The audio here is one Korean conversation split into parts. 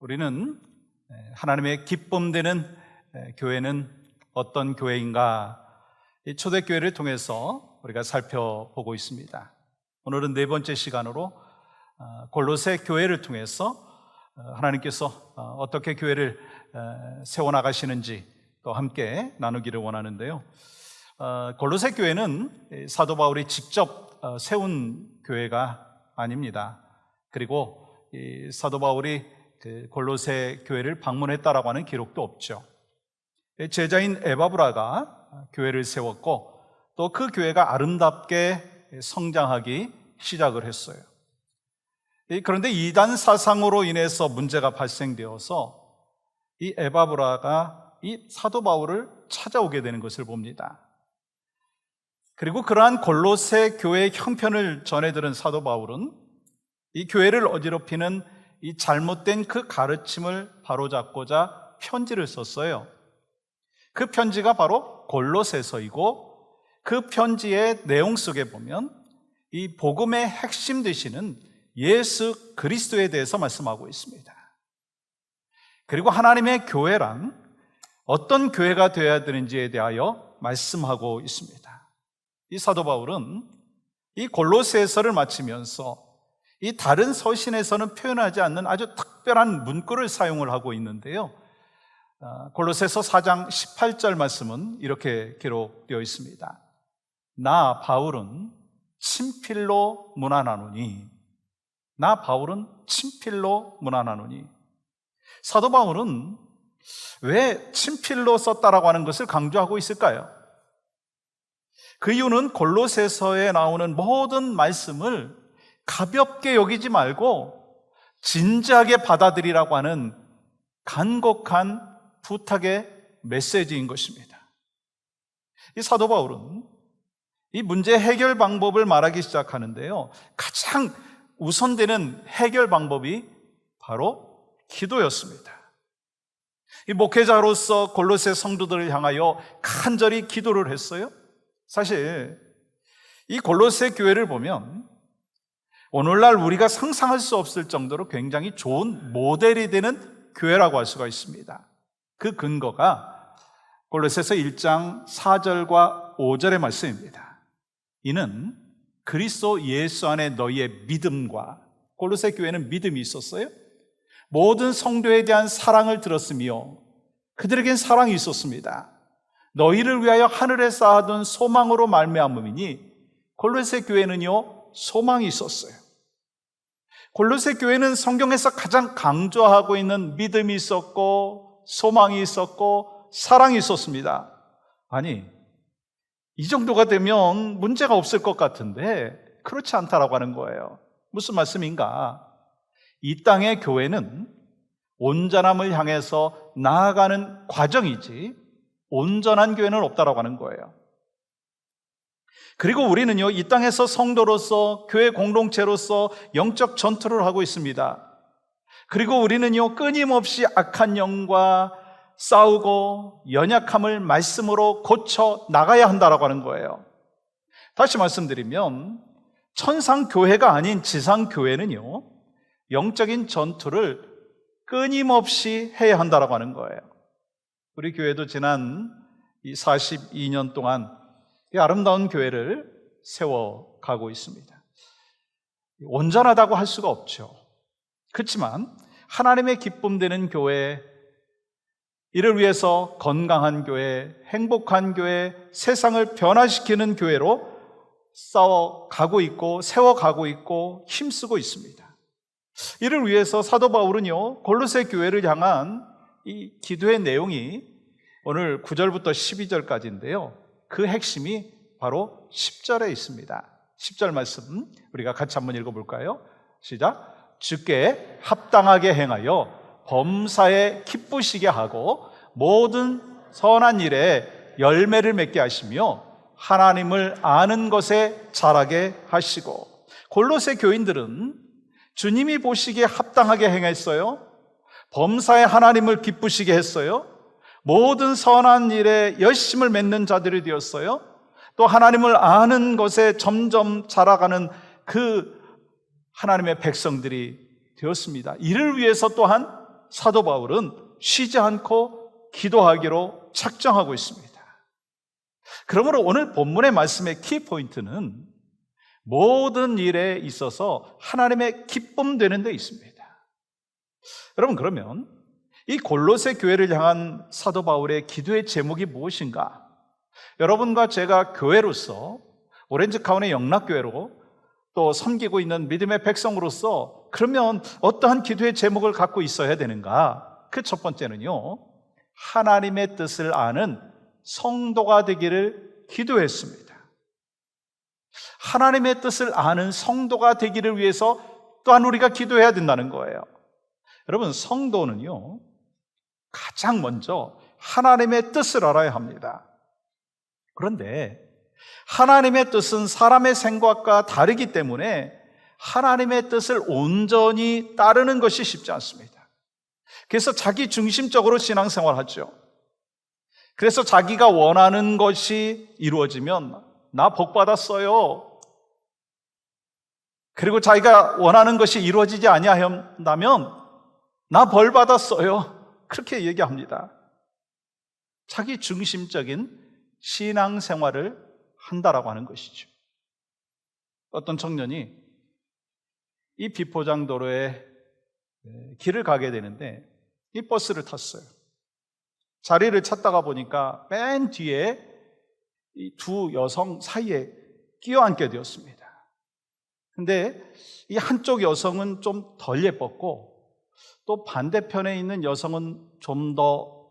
우리는 하나님의 기쁨되는 교회는 어떤 교회인가, 이 초대교회를 통해서 우리가 살펴보고 있습니다. 오늘은 네 번째 시간으로 골로새 교회를 통해서 하나님께서 어떻게 교회를 세워나가시는지 또 함께 나누기를 원하는데요. 골로새 교회는 사도 바울이 직접 세운 교회가 아닙니다. 그리고 이 사도 바울이 골로새 교회를 방문했다라고 하는 기록도 없죠. 제자인 에바브라가 교회를 세웠고 또 그 교회가 아름답게 성장하기 시작을 했어요. 그런데 이단 사상으로 인해서 문제가 발생되어서 이 에바브라가 이 사도 바울을 찾아오게 되는 것을 봅니다. 그리고 그러한 골로새 교회의 형편을 전해 들은 사도 바울은 이 교회를 어지럽히는 이 잘못된 그 가르침을 바로잡고자 편지를 썼어요. 그 편지가 바로 골로새서이고 그 편지의 내용 속에 보면 이 복음의 핵심 되시는 예수 그리스도에 대해서 말씀하고 있습니다. 그리고 하나님의 교회란 어떤 교회가 되어야 되는지에 대하여 말씀하고 있습니다. 이 사도 바울은 이 골로새서를 마치면서 이 다른 서신에서는 표현하지 않는 아주 특별한 문구를 사용을 하고 있는데요. 골로새서 4장 18절 말씀은 이렇게 기록되어 있습니다. 나 바울은 친필로 문안하노니, 나 바울은 친필로 문안하노니. 사도 바울은 왜 친필로 썼다라고 하는 것을 강조하고 있을까요? 그 이유는 골로새서에 나오는 모든 말씀을 가볍게 여기지 말고 진지하게 받아들이라고 하는 간곡한 부탁의 메시지인 것입니다. 이 사도 바울은 이 문제 해결 방법을 말하기 시작하는데요. 가장 우선되는 해결 방법이 바로 기도였습니다. 이 목회자로서 골로새 성도들을 향하여 간절히 기도를 했어요. 사실 이 골로새 교회를 보면 오늘날 우리가 상상할 수 없을 정도로 굉장히 좋은 모델이 되는 교회라고 할 수가 있습니다. 그 근거가 골로새서 1장 4절과 5절의 말씀입니다. 이는 그리스도 예수 안에 너희의 믿음과, 골로새 교회는 믿음이 있었어요. 모든 성도에 대한 사랑을 들었으며 그들에겐 사랑이 있었습니다. 너희를 위하여 하늘에 쌓아둔 소망으로 말미암음이니 골로새 교회는요 소망이 있었어요. 골로새 교회는 성경에서 가장 강조하고 있는 믿음이 있었고 소망이 있었고 사랑이 있었습니다. 아니, 이 정도가 되면 문제가 없을 것 같은데 그렇지 않다라고 하는 거예요. 무슨 말씀인가? 이 땅의 교회는 온전함을 향해서 나아가는 과정이지 온전한 교회는 없다라고 하는 거예요. 그리고 우리는요, 이 땅에서 성도로서 교회 공동체로서 영적 전투를 하고 있습니다. 그리고 우리는요, 끊임없이 악한 영과 싸우고 연약함을 말씀으로 고쳐 나가야 한다라고 하는 거예요. 다시 말씀드리면 천상 교회가 아닌 지상 교회는요, 영적인 전투를 끊임없이 해야 한다라고 하는 거예요. 우리 교회도 지난 이 42년 동안 이 아름다운 교회를 세워가고 있습니다. 온전하다고 할 수가 없죠. 그렇지만 하나님의 기쁨되는 교회, 이를 위해서 건강한 교회, 행복한 교회, 세상을 변화시키는 교회로 싸워가고 있고 세워가고 있고 힘쓰고 있습니다. 이를 위해서 사도 바울은요, 골로새 교회를 향한 이 기도의 내용이 오늘 9절부터 12절까지인데요. 그 핵심이 바로 10절에 있습니다. 10절 말씀 우리가 같이 한번 읽어볼까요? 시작. 주께 합당하게 행하여 범사에 기쁘시게 하고 모든 선한 일에 열매를 맺게 하시며 하나님을 아는 것에 자라게 하시고. 골로새 교인들은 주님이 보시기에 합당하게 행했어요. 범사에 하나님을 기쁘시게 했어요. 모든 선한 일에 열심을 맺는 자들이 되었어요. 또 하나님을 아는 것에 점점 자라가는 그 하나님의 백성들이 되었습니다. 이를 위해서 또한 사도 바울은 쉬지 않고 기도하기로 작정하고 있습니다. 그러므로 오늘 본문의 말씀의 키포인트는 모든 일에 있어서 하나님의 기쁨 되는 데 있습니다. 여러분, 그러면 이 골로새 교회를 향한 사도 바울의 기도의 제목이 무엇인가? 여러분과 제가 교회로서, 오렌지 카운티 영락교회로 또 섬기고 있는 믿음의 백성으로서 그러면 어떠한 기도의 제목을 갖고 있어야 되는가? 그 첫 번째는요, 하나님의 뜻을 아는 성도가 되기를 기도했습니다. 하나님의 뜻을 아는 성도가 되기를 위해서 또한 우리가 기도해야 된다는 거예요. 여러분, 성도는요, 가장 먼저 하나님의 뜻을 알아야 합니다. 그런데 하나님의 뜻은 사람의 생각과 다르기 때문에 하나님의 뜻을 온전히 따르는 것이 쉽지 않습니다. 그래서 자기 중심적으로 신앙생활하죠. 그래서 자기가 원하는 것이 이루어지면 나 복 받았어요. 그리고 자기가 원하는 것이 이루어지지 아니한다면 나 벌 받았어요. 그렇게 얘기합니다. 자기 중심적인 신앙생활을 한다라고 하는 것이죠. 어떤 청년이 이 비포장도로에 길을 가게 되는데 이 버스를 탔어요. 자리를 찾다가 보니까 맨 뒤에 이 두 여성 사이에 끼어앉게 되었습니다. 근데 이 한쪽 여성은 좀 덜 예뻤고 또 반대편에 있는 여성은 좀 더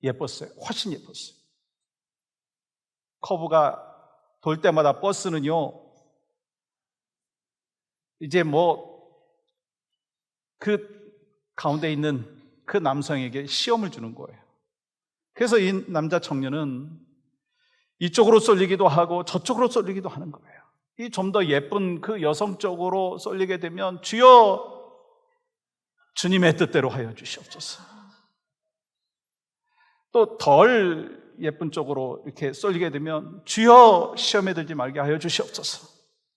예뻤어요. 훨씬 예뻤어요. 커브가 돌 때마다 버스는요, 이제 그 가운데 있는 그 남성에게 시험을 주는 거예요. 그래서 이 남자 청년은 이쪽으로 쏠리기도 하고 저쪽으로 쏠리기도 하는 거예요. 이 좀 더 예쁜 그 여성 쪽으로 쏠리게 되면 주여 주님의 뜻대로 하여 주시옵소서. 또 덜 예쁜 쪽으로 이렇게 쏠리게 되면 주여 시험에 들지 말게 하여 주시옵소서.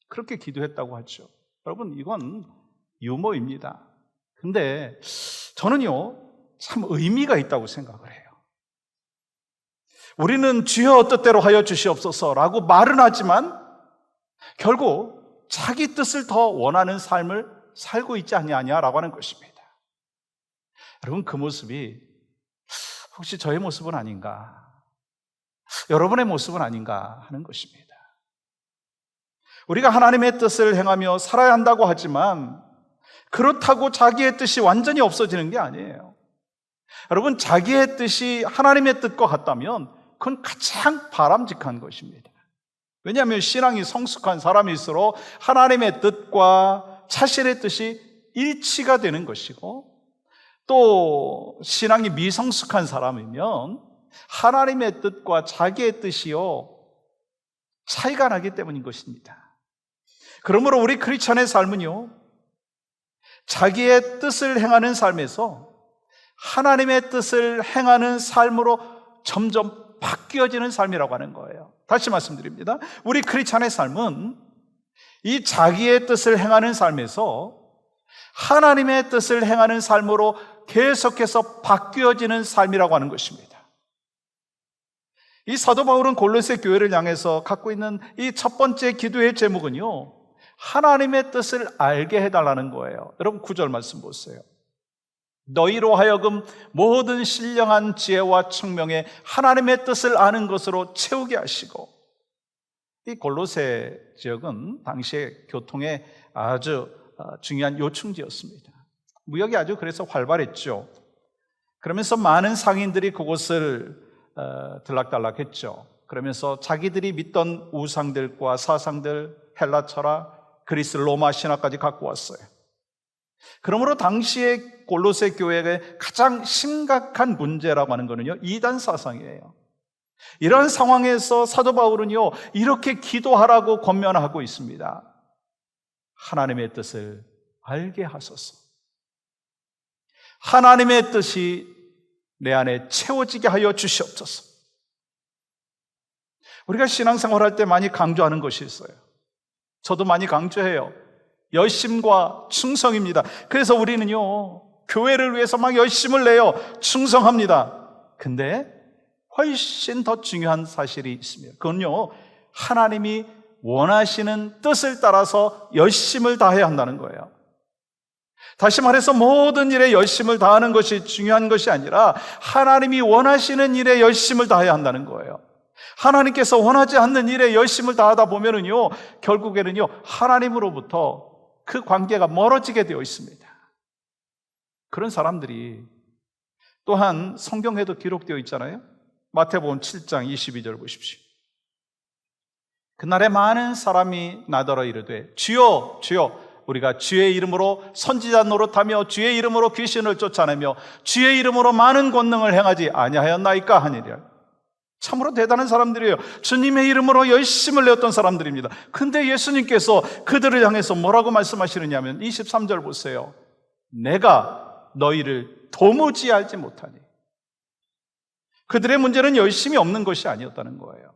그렇게 기도했다고 하죠. 여러분, 이건 유머입니다. 근데 저는요, 참 의미가 있다고 생각을 해요. 우리는 주여 뜻대로 하여 주시옵소서라고 말은 하지만 결국 자기 뜻을 더 원하는 삶을 살고 있지 않냐라고 하는 것입니다. 여러분, 그 모습이 혹시 저의 모습은 아닌가? 여러분의 모습은 아닌가 하는 것입니다. 우리가 하나님의 뜻을 행하며 살아야 한다고 하지만 그렇다고 자기의 뜻이 완전히 없어지는 게 아니에요. 여러분, 자기의 뜻이 하나님의 뜻과 같다면 그건 가장 바람직한 것입니다. 왜냐하면 신앙이 성숙한 사람일수록 하나님의 뜻과 자신의 뜻이 일치가 되는 것이고, 또 신앙이 미성숙한 사람이면 하나님의 뜻과 자기의 뜻이요 차이가 나기 때문인 것입니다. 그러므로 우리 크리스천의 삶은요, 자기의 뜻을 행하는 삶에서 하나님의 뜻을 행하는 삶으로 점점 바뀌어지는 삶이라고 하는 거예요. 다시 말씀드립니다. 우리 크리스천의 삶은 이 자기의 뜻을 행하는 삶에서 하나님의 뜻을 행하는 삶으로 계속해서 바뀌어지는 삶이라고 하는 것입니다. 이 사도 바울은 골로새 교회를 향해서 갖고 있는 이 첫 번째 기도의 제목은요, 하나님의 뜻을 알게 해달라는 거예요. 여러분, 9절 말씀 보세요. 너희로 하여금 모든 신령한 지혜와 청명에 하나님의 뜻을 아는 것으로 채우게 하시고. 이 골로새 지역은 당시의 교통의 아주 중요한 요충지였습니다. 무역이 아주 그래서 활발했죠. 그러면서 많은 상인들이 그곳을 들락달락했죠. 그러면서 자기들이 믿던 우상들과 사상들, 헬라 철학, 그리스 로마 신화까지 갖고 왔어요. 그러므로 당시의 골로새 교회의 가장 심각한 문제라고 하는 것은요, 이단 사상이에요. 이런 상황에서 사도 바울은요, 이렇게 기도하라고 권면하고 있습니다. 하나님의 뜻을 알게 하소서. 하나님의 뜻이 내 안에 채워지게 하여 주시옵소서. 우리가 신앙생활할 때 많이 강조하는 것이 있어요. 저도 많이 강조해요. 열심과 충성입니다. 그래서 우리는요, 교회를 위해서 막 열심을 내요. 충성합니다. 근데 훨씬 더 중요한 사실이 있습니다. 그건요, 하나님이 원하시는 뜻을 따라서 열심을 다해야 한다는 거예요. 다시 말해서 모든 일에 열심을 다하는 것이 중요한 것이 아니라 하나님이 원하시는 일에 열심을 다해야 한다는 거예요. 하나님께서 원하지 않는 일에 열심을 다하다 보면은요, 결국에는요, 하나님으로부터 그 관계가 멀어지게 되어 있습니다. 그런 사람들이 또한 성경에도 기록되어 있잖아요. 마태복음 7장 22절 보십시오. 그날에 많은 사람이 나더러 이르되 주여 주여 우리가 주의 이름으로 선지자 노릇하며 주의 이름으로 귀신을 쫓아내며 주의 이름으로 많은 권능을 행하지 아니하였나이까 하니라. 참으로 대단한 사람들이에요. 주님의 이름으로 열심을 내었던 사람들입니다. 근데 예수님께서 그들을 향해서 뭐라고 말씀하시느냐면 23절 보세요. 내가 너희를 도무지 알지 못하니. 그들의 문제는 열심이 없는 것이 아니었다는 거예요.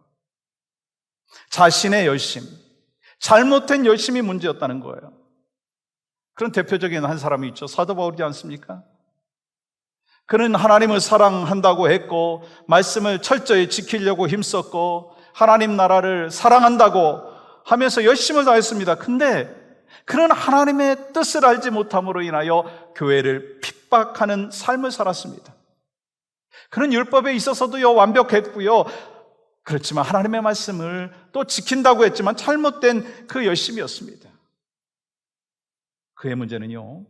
자신의 열심, 잘못된 열심이 문제였다는 거예요. 그런 대표적인 한 사람이 있죠. 사도 바울이지 않습니까? 그는 하나님을 사랑한다고 했고 말씀을 철저히 지키려고 힘썼고 하나님 나라를 사랑한다고 하면서 열심을 다했습니다. 근데 그는 하나님의 뜻을 알지 못함으로 인하여 교회를 핍박하는 삶을 살았습니다. 그는 율법에 있어서도요 완벽했고요, 그렇지만 하나님의 말씀을 또 지킨다고 했지만 잘못된 그 열심이었습니다. 그의 문제는요,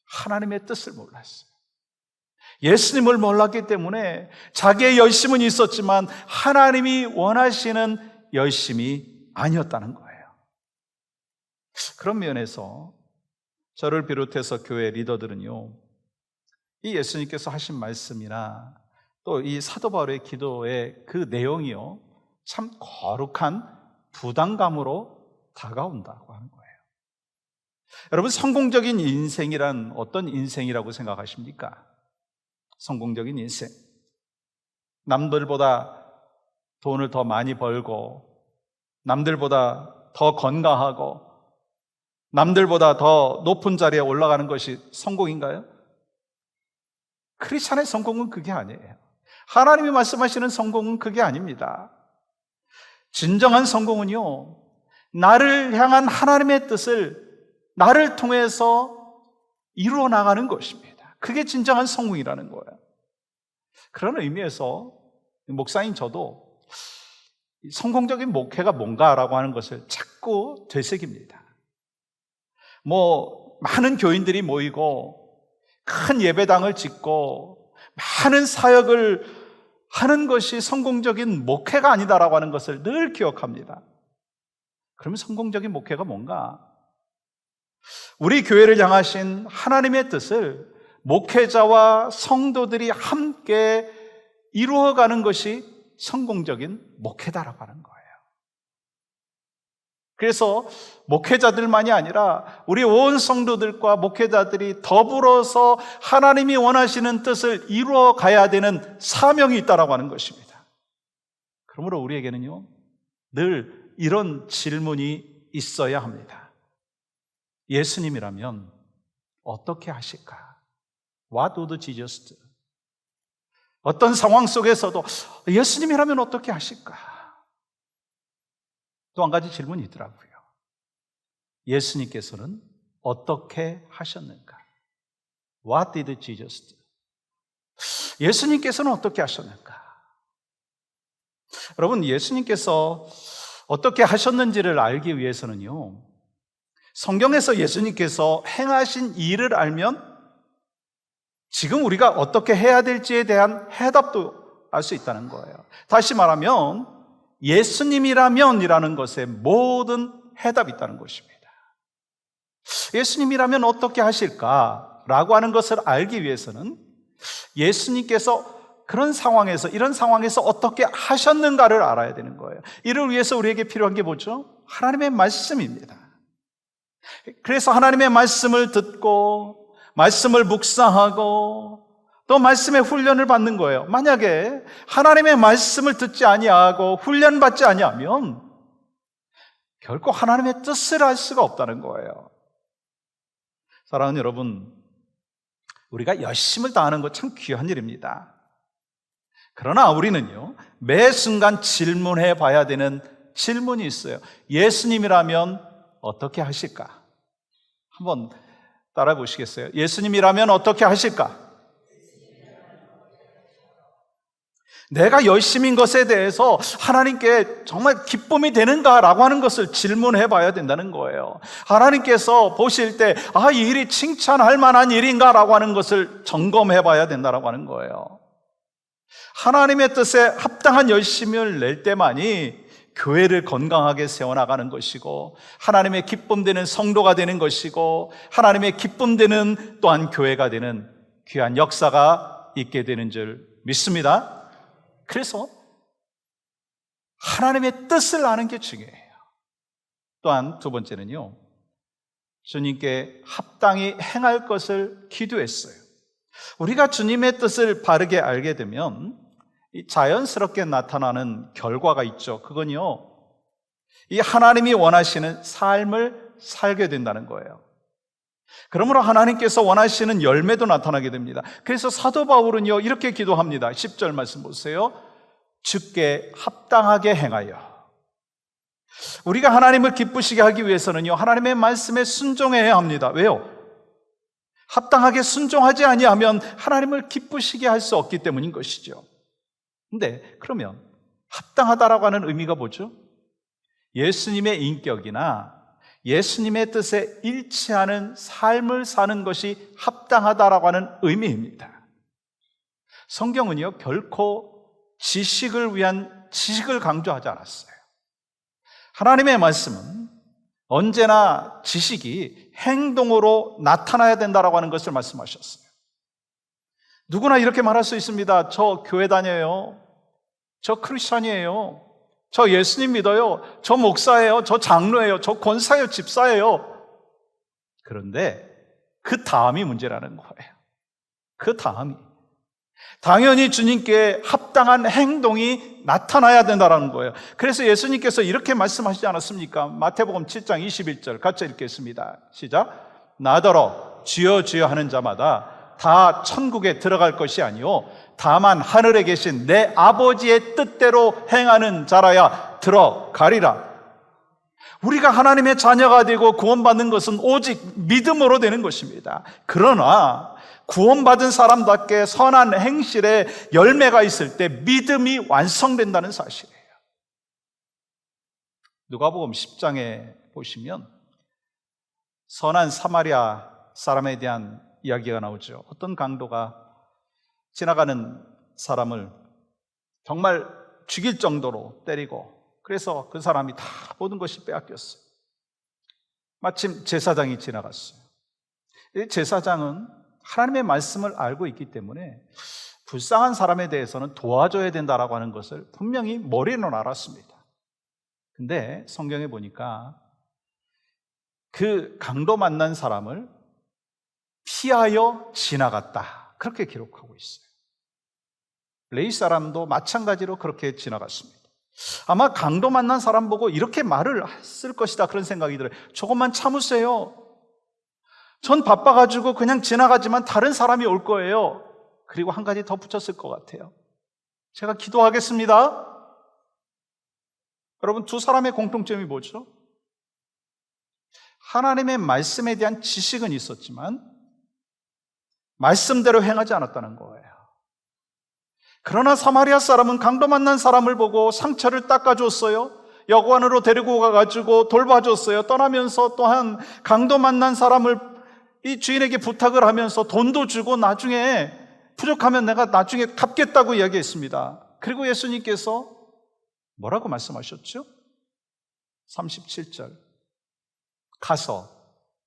하나님의 뜻을 몰랐어요. 예수님을 몰랐기 때문에 자기의 열심은 있었지만 하나님이 원하시는 열심이 아니었다는 거예요. 그런 면에서 저를 비롯해서 교회 리더들은요, 이 예수님께서 하신 말씀이나 또 이 사도 바울의 기도의 그 내용이요, 참 거룩한 부담감으로 다가온다고 하는 거예요. 여러분, 성공적인 인생이란 어떤 인생이라고 생각하십니까? 성공적인 인생, 남들보다 돈을 더 많이 벌고 남들보다 더 건강하고 남들보다 더 높은 자리에 올라가는 것이 성공인가요? 크리스찬의 성공은 그게 아니에요. 하나님이 말씀하시는 성공은 그게 아닙니다. 진정한 성공은요, 나를 향한 하나님의 뜻을 나를 통해서 이루어 나가는 것입니다. 그게 진정한 성공이라는 거예요. 그런 의미에서 목사인 저도 성공적인 목회가 뭔가라고 하는 것을 자꾸 되새깁니다. 많은 교인들이 모이고 큰 예배당을 짓고 많은 사역을 하는 것이 성공적인 목회가 아니다라고 하는 것을 늘 기억합니다. 그러면 성공적인 목회가 뭔가? 우리 교회를 향하신 하나님의 뜻을 목회자와 성도들이 함께 이루어가는 것이 성공적인 목회다라고 하는 거예요. 그래서 목회자들만이 아니라 우리 온 성도들과 목회자들이 더불어서 하나님이 원하시는 뜻을 이루어 가야 되는 사명이 있다라고 하는 것입니다. 그러므로 우리에게는요, 늘 이런 질문이 있어야 합니다. 예수님이라면 어떻게 하실까? What would Jesus do? 어떤 상황 속에서도 예수님이라면 어떻게 하실까? 또 한 가지 질문이 있더라고요. 예수님께서는 어떻게 하셨는가? What did Jesus do? 예수님께서는 어떻게 하셨는가? 여러분, 예수님께서 어떻게 하셨는지를 알기 위해서는요, 성경에서 예수님께서 행하신 일을 알면 지금 우리가 어떻게 해야 될지에 대한 해답도 알 수 있다는 거예요. 다시 말하면 예수님이라면 이라는 것에 모든 해답이 있다는 것입니다. 예수님이라면 어떻게 하실까라고 하는 것을 알기 위해서는 예수님께서 그런 상황에서, 이런 상황에서 어떻게 하셨는가를 알아야 되는 거예요. 이를 위해서 우리에게 필요한 게 뭐죠? 하나님의 말씀입니다. 그래서 하나님의 말씀을 듣고 말씀을 묵상하고 또 말씀의 훈련을 받는 거예요. 만약에 하나님의 말씀을 듣지 아니하고 훈련받지 아니하면 결코 하나님의 뜻을 알 수가 없다는 거예요. 사랑하는 여러분, 우리가 열심을 다하는 것 참 귀한 일입니다. 그러나 우리는요, 매 순간 질문해 봐야 되는 질문이 있어요. 예수님이라면 어떻게 하실까? 한번 따라 보시겠어요? 예수님이라면 어떻게 하실까? 내가 열심인 것에 대해서 하나님께 정말 기쁨이 되는가라고 하는 것을 질문해 봐야 된다는 거예요. 하나님께서 보실 때 이 일이 칭찬할 만한 일인가라고 하는 것을 점검해 봐야 된다라고 하는 거예요. 하나님의 뜻에 합당한 열심을 낼 때만이 교회를 건강하게 세워나가는 것이고, 하나님의 기쁨 되는 성도가 되는 것이고, 하나님의 기쁨 되는 또한 교회가 되는 귀한 역사가 있게 되는 줄 믿습니다. 그래서 하나님의 뜻을 아는 게 중요해요. 또한 두 번째는요, 주님께 합당히 행할 것을 기도했어요. 우리가 주님의 뜻을 바르게 알게 되면 자연스럽게 나타나는 결과가 있죠. 그건요, 이 하나님이 원하시는 삶을 살게 된다는 거예요. 그러므로 하나님께서 원하시는 열매도 나타나게 됩니다. 그래서 사도 바울은요, 이렇게 기도합니다. 10절 말씀 보세요. 주께 합당하게 행하여. 우리가 하나님을 기쁘시게 하기 위해서는요, 하나님의 말씀에 순종해야 합니다. 왜요? 합당하게 순종하지 아니하면 하나님을 기쁘시게 할 수 없기 때문인 것이죠. 근데 그러면 합당하다라고 하는 의미가 뭐죠? 예수님의 인격이나 예수님의 뜻에 일치하는 삶을 사는 것이 합당하다라고 하는 의미입니다. 성경은요, 결코 지식을 위한 지식을 강조하지 않았어요. 하나님의 말씀은 언제나 지식이 행동으로 나타나야 된다라고 하는 것을 말씀하셨어요. 누구나 이렇게 말할 수 있습니다. 저 교회 다녀요. 저 크리스찬이에요. 저 예수님 믿어요. 저 목사예요. 저 장로예요. 저 권사예요. 집사예요. 그런데 그 다음이 문제라는 거예요. 그 다음이. 당연히 주님께 합당한 행동이 나타나야 된다는 거예요. 그래서 예수님께서 이렇게 말씀하시지 않았습니까? 마태복음 7장 21절 같이 읽겠습니다. 시작. 나더러 주여 주여 하는 자마다 다 천국에 들어갈 것이 아니요 다만 하늘에 계신 내 아버지의 뜻대로 행하는 자라야 들어가리라. 우리가 하나님의 자녀가 되고 구원받는 것은 오직 믿음으로 되는 것입니다. 그러나 구원받은 사람답게 선한 행실에 열매가 있을 때 믿음이 완성된다는 사실이에요. 누가복음 10장에 보시면 선한 사마리아 사람에 대한 이야기가 나오죠. 어떤 강도가 지나가는 사람을 정말 죽일 정도로 때리고, 그래서 그 사람이 다 모든 것이 빼앗겼어요. 마침 제사장이 지나갔어요. 이 제사장은 하나님의 말씀을 알고 있기 때문에 불쌍한 사람에 대해서는 도와줘야 된다라고 하는 것을 분명히 머리로는 알았습니다. 근데 성경에 보니까 그 강도 만난 사람을 피하여 지나갔다, 그렇게 기록하고 있어요. 레위 사람도 마찬가지로 그렇게 지나갔습니다. 아마 강도 만난 사람 보고 이렇게 말을 했을 것이다, 그런 생각이 들어요. 조금만 참으세요. 전 바빠가지고 그냥 지나가지만 다른 사람이 올 거예요. 그리고 한 가지 더 붙였을 것 같아요. 제가 기도하겠습니다. 여러분, 두 사람의 공통점이 뭐죠? 하나님의 말씀에 대한 지식은 있었지만 말씀대로 행하지 않았다는 거예요. 그러나 사마리아 사람은 강도 만난 사람을 보고 상처를 닦아줬어요. 여관으로 데리고 가가지고 돌봐줬어요. 떠나면서 또한 강도 만난 사람을 이 주인에게 부탁을 하면서 돈도 주고 나중에 부족하면 내가 나중에 갚겠다고 이야기했습니다. 그리고 예수님께서 뭐라고 말씀하셨죠? 37절. 가서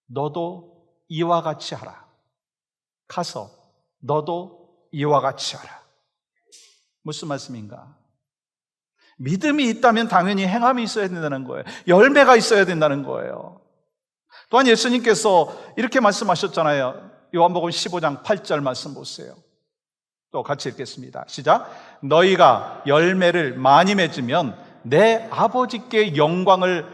너도 이와 같이 하라. 가서 너도 이와 같이 하라. 무슨 말씀인가? 믿음이 있다면 당연히 행함이 있어야 된다는 거예요. 열매가 있어야 된다는 거예요. 또한 예수님께서 이렇게 말씀하셨잖아요. 요한복음 15장 8절 말씀 보세요. 또 같이 읽겠습니다. 시작. 너희가 열매를 많이 맺으면 내 아버지께 영광을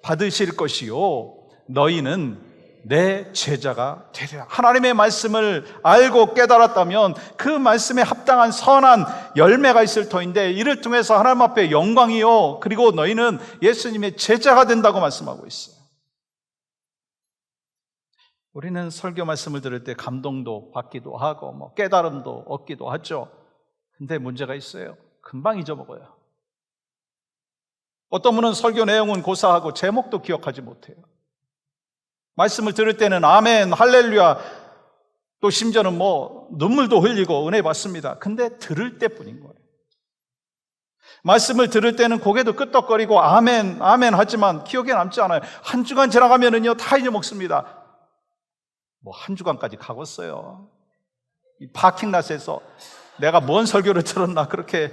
받으실 것이요 너희는 내 제자가 되리라. 하나님의 말씀을 알고 깨달았다면 그 말씀에 합당한 선한 열매가 있을 터인데 이를 통해서 하나님 앞에 영광이요 그리고 너희는 예수님의 제자가 된다고 말씀하고 있어요. 우리는 설교 말씀을 들을 때 감동도 받기도 하고 깨달음도 얻기도 하죠. 근데 문제가 있어요. 금방 잊어먹어요. 어떤 분은 설교 내용은 고사하고 제목도 기억하지 못해요. 말씀을 들을 때는 아멘, 할렐루야, 또 심지어는 눈물도 흘리고 은혜 받습니다. 근데 들을 때뿐인 거예요. 말씀을 들을 때는 고개도 끄덕거리고 아멘, 아멘 하지만 기억에 남지 않아요. 한 주간 지나가면은요 다 잊어먹습니다. 한 주간까지 가겠어요. 이 파킹랏에서 내가 뭔 설교를 들었나 그렇게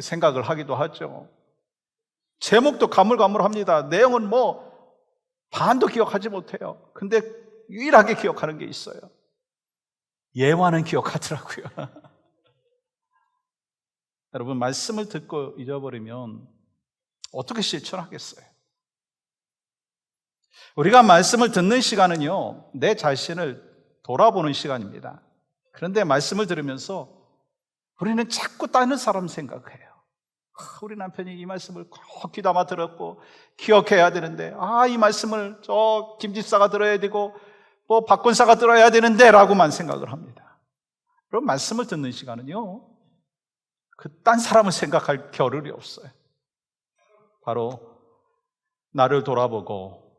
생각을 하기도 하죠. 제목도 가물가물합니다. 내용은 반도 기억하지 못해요. 근데 유일하게 기억하는 게 있어요. 예화는 기억하더라고요. 여러분, 말씀을 듣고 잊어버리면 어떻게 실천하겠어요? 우리가 말씀을 듣는 시간은요, 내 자신을 돌아보는 시간입니다. 그런데 말씀을 들으면서 우리는 자꾸 다른 사람 생각해요. 우리 남편이 이 말씀을 꼭 귀담아 들었고 기억해야 되는데 이 말씀을 저 김집사가 들어야 되고 박권사가 들어야 되는데 라고만 생각을 합니다. 그럼 말씀을 듣는 시간은요 딴 사람을 생각할 겨를이 없어요. 바로 나를 돌아보고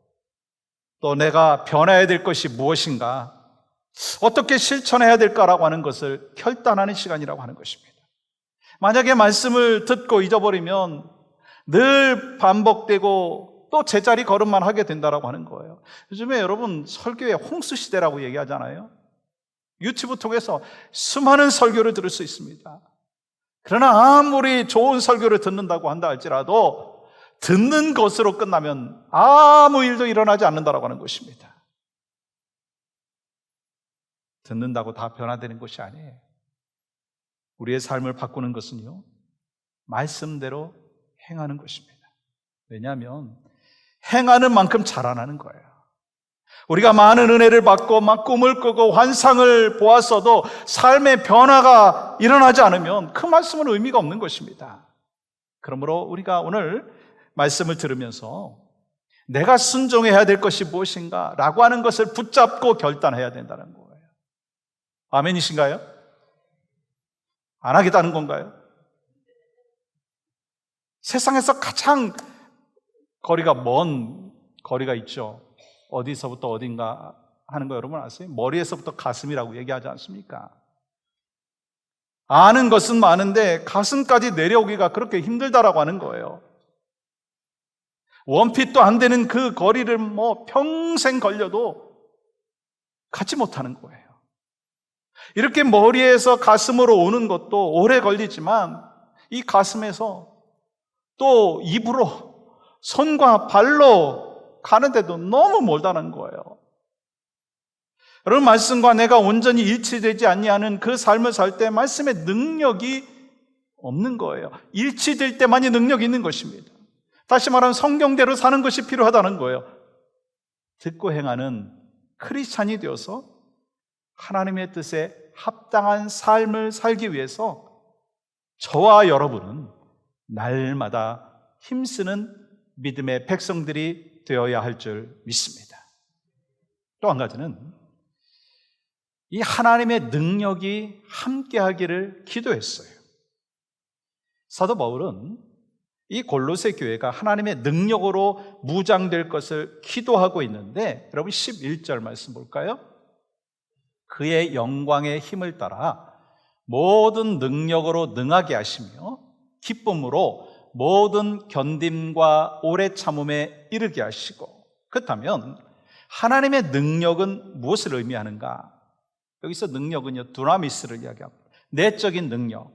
또 내가 변해야 될 것이 무엇인가, 어떻게 실천해야 될까라고 하는 것을 결단하는 시간이라고 하는 것입니다. 만약에 말씀을 듣고 잊어버리면 늘 반복되고 또 제자리 걸음만 하게 된다라고 하는 거예요. 요즘에 여러분 설교의 홍수 시대라고 얘기하잖아요. 유튜브 통해서 수많은 설교를 들을 수 있습니다. 그러나 아무리 좋은 설교를 듣는다고 한다 할지라도 듣는 것으로 끝나면 아무 일도 일어나지 않는다라고 하는 것입니다. 듣는다고 다 변화되는 것이 아니에요. 우리의 삶을 바꾸는 것은요, 말씀대로 행하는 것입니다. 왜냐하면 행하는 만큼 자라나는 거예요. 우리가 많은 은혜를 받고 막 꿈을 꾸고 환상을 보았어도 삶의 변화가 일어나지 않으면 그 말씀은 의미가 없는 것입니다. 그러므로 우리가 오늘 말씀을 들으면서 내가 순종해야 될 것이 무엇인가 라고 하는 것을 붙잡고 결단해야 된다는 거예요. 아멘이신가요? 안 하겠다는 건가요? 세상에서 가장 거리가 먼 거리가 있죠. 어디서부터 어딘가 하는 거 여러분 아세요? 머리에서부터 가슴이라고 얘기하지 않습니까? 아는 것은 많은데 가슴까지 내려오기가 그렇게 힘들다라고 하는 거예요. 원핏도 안 되는 그 거리를 평생 걸려도 가지 못하는 거예요. 이렇게 머리에서 가슴으로 오는 것도 오래 걸리지만 이 가슴에서 또 입으로 손과 발로 가는데도 너무 멀다는 거예요. 여러분, 말씀과 내가 온전히 일치되지 아니하는 그 삶을 살 때 말씀의 능력이 없는 거예요. 일치될 때만이 능력이 있는 것입니다. 다시 말하면 성경대로 사는 것이 필요하다는 거예요. 듣고 행하는 크리스찬이 되어서 하나님의 뜻에 합당한 삶을 살기 위해서 저와 여러분은 날마다 힘쓰는 믿음의 백성들이 되어야 할 줄 믿습니다. 또 한 가지는 이 하나님의 능력이 함께하기를 기도했어요. 사도 바울은 이 골로새 교회가 하나님의 능력으로 무장될 것을 기도하고 있는데, 여러분 11절 말씀 볼까요? 그의 영광의 힘을 따라 모든 능력으로 능하게 하시며 기쁨으로 모든 견딤과 오래 참음에 이르게 하시고. 그렇다면 하나님의 능력은 무엇을 의미하는가? 여기서 능력은요, 두나미스를 이야기합니다. 내적인 능력,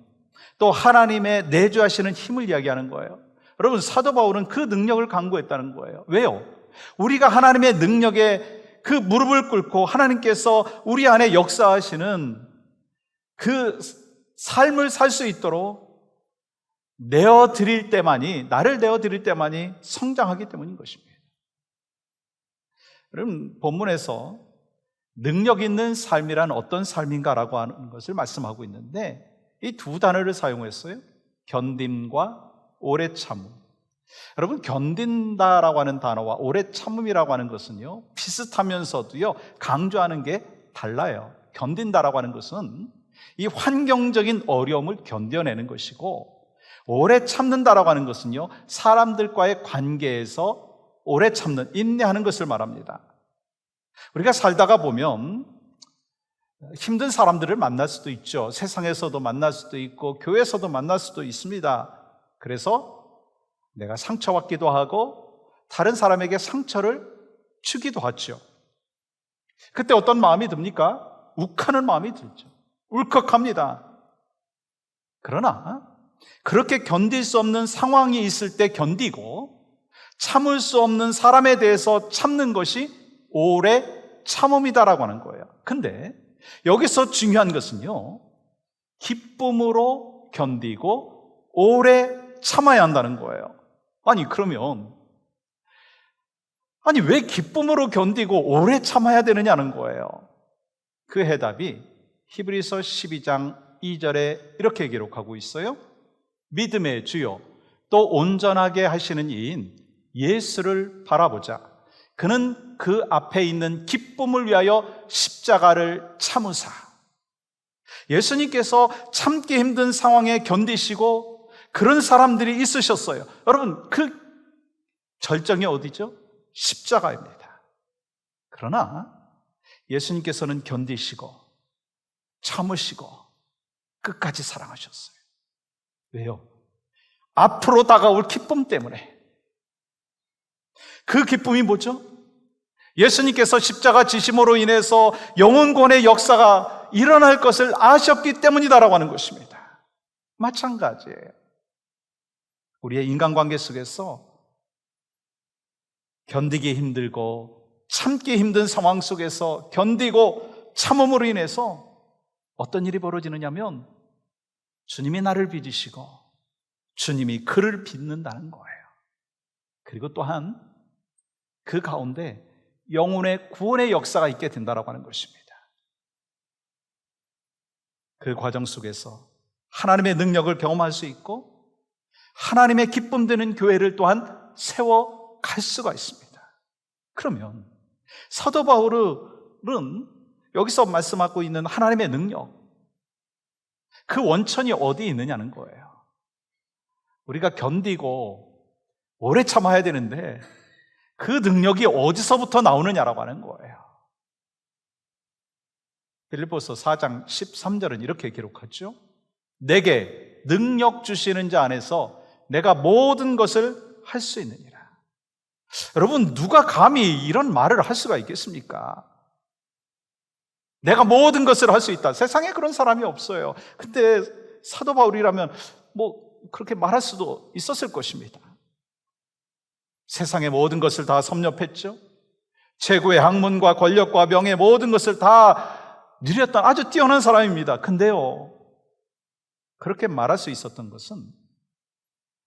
또 하나님의 내주하시는 힘을 이야기하는 거예요. 여러분, 사도 바울은 그 능력을 강구했다는 거예요. 왜요? 우리가 하나님의 능력에 그 무릎을 꿇고 하나님께서 우리 안에 역사하시는 그 삶을 살 수 있도록 내어드릴 때만이, 나를 내어드릴 때만이 성장하기 때문인 것입니다. 여러분, 본문에서 능력 있는 삶이란 어떤 삶인가라고 하는 것을 말씀하고 있는데 이 두 단어를 사용했어요. 견딤과 오래 참음. 여러분, 견딘다라고 하는 단어와 오래 참음이라고 하는 것은요, 비슷하면서도요, 강조하는 게 달라요. 견딘다라고 하는 것은 이 환경적인 어려움을 견뎌내는 것이고, 오래 참는다라고 하는 것은요, 사람들과의 관계에서 오래 참는, 인내하는 것을 말합니다. 우리가 살다가 보면 힘든 사람들을 만날 수도 있죠. 세상에서도 만날 수도 있고 교회에서도 만날 수도 있습니다. 그래서 내가 상처받기도 하고 다른 사람에게 상처를 주기도 하죠. 그때 어떤 마음이 듭니까? 욱하는 마음이 들죠. 울컥합니다. 그러나 그렇게 견딜 수 없는 상황이 있을 때 견디고 참을 수 없는 사람에 대해서 참는 것이 오래 참음이다라고 하는 거예요. 근데 여기서 중요한 것은요, 기쁨으로 견디고 오래 참아야 한다는 거예요. 아니, 그러면 왜 기쁨으로 견디고 오래 참아야 되느냐는 거예요. 그 해답이 히브리서 12장 2절에 이렇게 기록하고 있어요. 믿음의 주요 또 온전하게 하시는 이인 예수를 바라보자. 그는 그 앞에 있는 기쁨을 위하여 십자가를 참으사. 예수님께서 참기 힘든 상황에 견디시고 그런 사람들이 있으셨어요. 여러분, 그 절정이 어디죠? 십자가입니다. 그러나 예수님께서는 견디시고 참으시고 끝까지 사랑하셨어요. 왜요? 앞으로 다가올 기쁨 때문에. 그 기쁨이 뭐죠? 예수님께서 십자가 지심으로 인해서 영혼권의 역사가 일어날 것을 아셨기 때문이다라고 하는 것입니다. 마찬가지예요. 우리의 인간관계 속에서 견디기 힘들고 참기 힘든 상황 속에서 견디고 참음으로 인해서 어떤 일이 벌어지느냐면 주님이 나를 빚으시고 주님이 그를 빚는다는 거예요. 그리고 또한 그 가운데 영혼의 구원의 역사가 있게 된다라고 하는 것입니다. 그 과정 속에서 하나님의 능력을 경험할 수 있고 하나님의 기쁨 되는 교회를 또한 세워갈 수가 있습니다. 그러면 사도 바울은 여기서 말씀하고 있는 하나님의 능력, 그 원천이 어디에 있느냐는 거예요. 우리가 견디고 오래 참아야 되는데 그 능력이 어디서부터 나오느냐라고 하는 거예요. 빌립보서 4장 13절은 이렇게 기록하죠. 내게 능력 주시는 자 안에서 내가 모든 것을 할 수 있느니라. 여러분, 누가 감히 이런 말을 할 수가 있겠습니까? 내가 모든 것을 할 수 있다. 세상에 그런 사람이 없어요. 근데 사도 바울이라면 그렇게 말할 수도 있었을 것입니다. 세상의 모든 것을 다 섭렵했죠. 최고의 학문과 권력과 명예 모든 것을 다 누렸던 아주 뛰어난 사람입니다. 근데요, 그렇게 말할 수 있었던 것은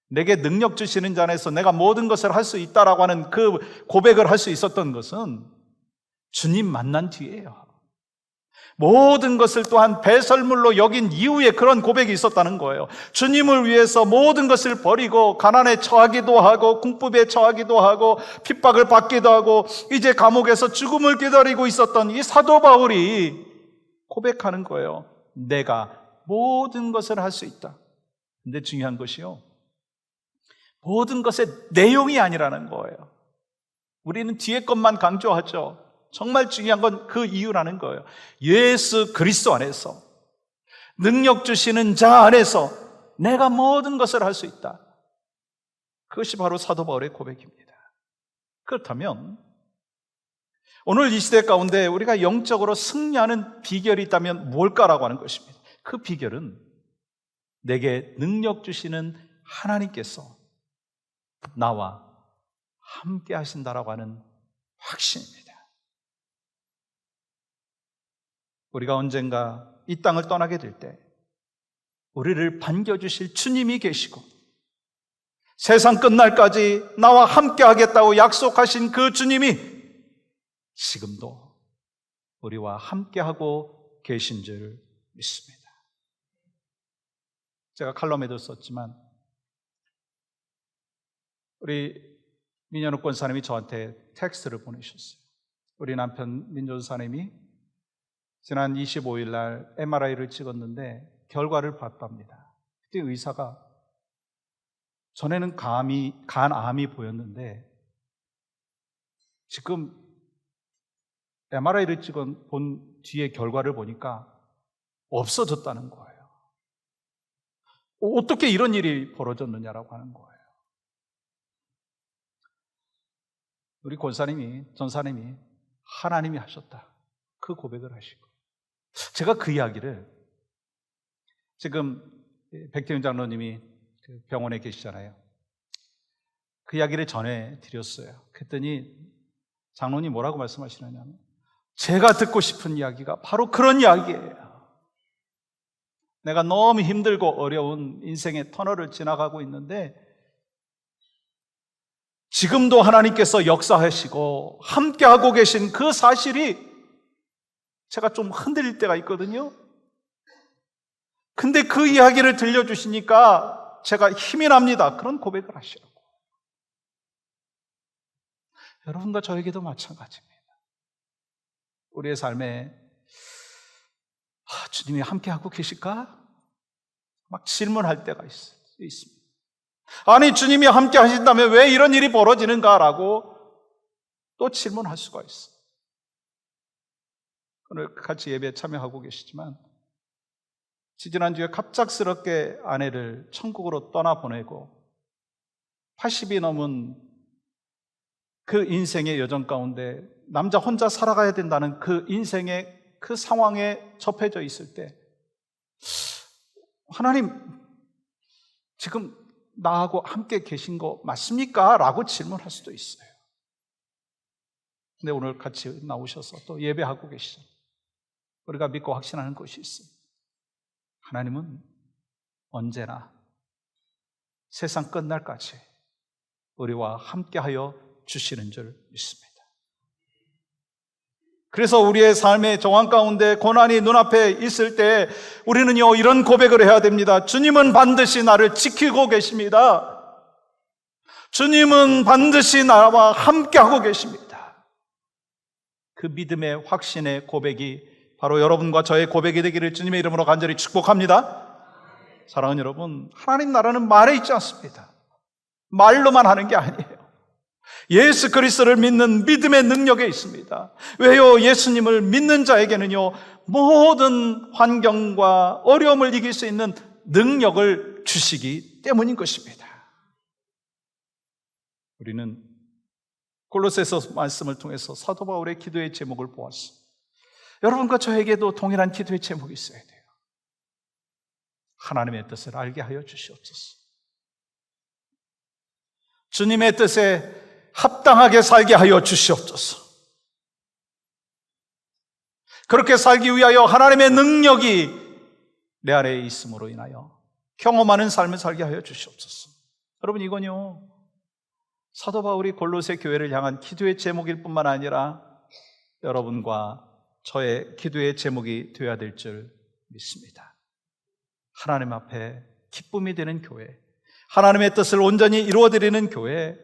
내게 능력 주시는 자 안에서 내가 모든 것을 할 수 있다라고 하는 그 고백을 할 수 있었던 것은 주님 만난 뒤에요. 모든 것을 또한 배설물로 여긴 이후에 그런 고백이 있었다는 거예요. 주님을 위해서 모든 것을 버리고 가난에 처하기도 하고 궁핍에 처하기도 하고 핍박을 받기도 하고 이제 감옥에서 죽음을 기다리고 있었던 이 사도 바울이 고백하는 거예요. 내가 모든 것을 할 수 있다. 근데 중요한 것이요, 모든 것의 내용이 아니라는 거예요. 우리는 뒤에 것만 강조하죠. 정말 중요한 건 그 이유라는 거예요. 예수 그리스도 안에서, 능력 주시는 자 안에서 내가 모든 것을 할 수 있다. 그것이 바로 사도 바울의 고백입니다. 그렇다면 오늘 이 시대 가운데 우리가 영적으로 승리하는 비결이 있다면 뭘까라고 하는 것입니다. 그 비결은 내게 능력 주시는 하나님께서 나와 함께 하신다라고 하는 확신입니다. 우리가 언젠가 이 땅을 떠나게 될 때 우리를 반겨주실 주님이 계시고 세상 끝날까지 나와 함께 하겠다고 약속하신 그 주님이 지금도 우리와 함께하고 계신 줄 믿습니다. 제가 칼럼에도 썼지만 우리 민현욱 권사님이 저한테 텍스트를 보내셨어요. 우리 남편 민존사님이 지난 25일 날 MRI를 찍었는데 결과를 봤답니다. 그때 의사가 전에는 간암이 보였는데 지금 MRI를 본 뒤에 결과를 보니까 없어졌다는 거예요. 어떻게 이런 일이 벌어졌느냐라고 하는 거예요. 우리 전사님이 하나님이 하셨다. 그 고백을 하시고. 제가 그 이야기를 지금 백태윤 장로님이 병원에 계시잖아요. 그 이야기를 전해드렸어요. 그랬더니 장로님 뭐라고 말씀하시느냐면 제가 듣고 싶은 이야기가 바로 그런 이야기예요. 내가 너무 힘들고 어려운 인생의 터널을 지나가고 있는데 지금도 하나님께서 역사하시고 함께하고 계신 그 사실이 제가 좀 흔들릴 때가 있거든요. 근데 그 이야기를 들려주시니까 제가 힘이 납니다. 그런 고백을 하시라고. 여러분과 저에게도 마찬가지입니다. 우리의 삶에 주님이 함께하고 계실까? 막 질문할 때가 있습니다. 아니 주님이 함께 하신다면 왜 이런 일이 벌어지는가라고 또 질문할 수가 있어요. 오늘 같이 예배에 참여하고 계시지만 지지난주에 갑작스럽게 아내를 천국으로 떠나보내고 80이 넘은 그 인생의 여정 가운데 남자 혼자 살아가야 된다는 그 인생의 그 상황에 접해져 있을 때 하나님 지금 나하고 함께 계신 거 맞습니까? 라고 질문할 수도 있어요. 근데 오늘 같이 나오셔서 또 예배하고 계시잖아요. 우리가 믿고 확신하는 것이 있습니다. 하나님은 언제나 세상 끝날까지 우리와 함께하여 주시는 줄 믿습니다. 그래서 우리의 삶의 정황 가운데 고난이 눈앞에 있을 때 우리는요 이런 고백을 해야 됩니다. 주님은 반드시 나를 지키고 계십니다. 주님은 반드시 나와 함께하고 계십니다. 그 믿음의 확신의 고백이 바로 여러분과 저의 고백이 되기를 주님의 이름으로 간절히 축복합니다. 사랑하는 여러분, 하나님 나라는 말에 있지 않습니다. 말로만 하는 게 아니에요. 예수 그리스도를 믿는 믿음의 능력에 있습니다. 왜요? 예수님을 믿는 자에게는요 모든 환경과 어려움을 이길 수 있는 능력을 주시기 때문인 것입니다. 우리는 골로새서 말씀을 통해서 사도 바울의 기도의 제목을 보았습니다. 여러분과 저에게도 동일한 기도의 제목이 있어야 돼요. 하나님의 뜻을 알게 하여 주시옵소서. 주님의 뜻에 합당하게 살게 하여 주시옵소서. 그렇게 살기 위하여 하나님의 능력이 내 안에 있음으로 인하여 경험하는 삶을 살게 하여 주시옵소서. 여러분 이건요 사도 바울이 골로새 교회를 향한 기도의 제목일 뿐만 아니라 여러분과 저의 기도의 제목이 되어야 될 줄 믿습니다. 하나님 앞에 기쁨이 되는 교회, 하나님의 뜻을 온전히 이루어드리는 교회,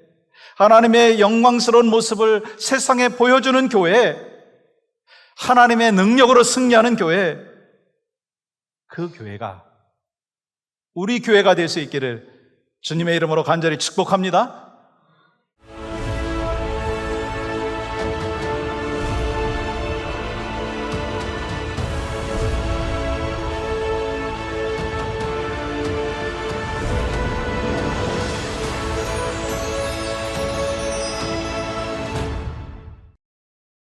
하나님의 영광스러운 모습을 세상에 보여주는 교회, 하나님의 능력으로 승리하는 교회, 그 교회가 우리 교회가 될 수 있기를 주님의 이름으로 간절히 축복합니다.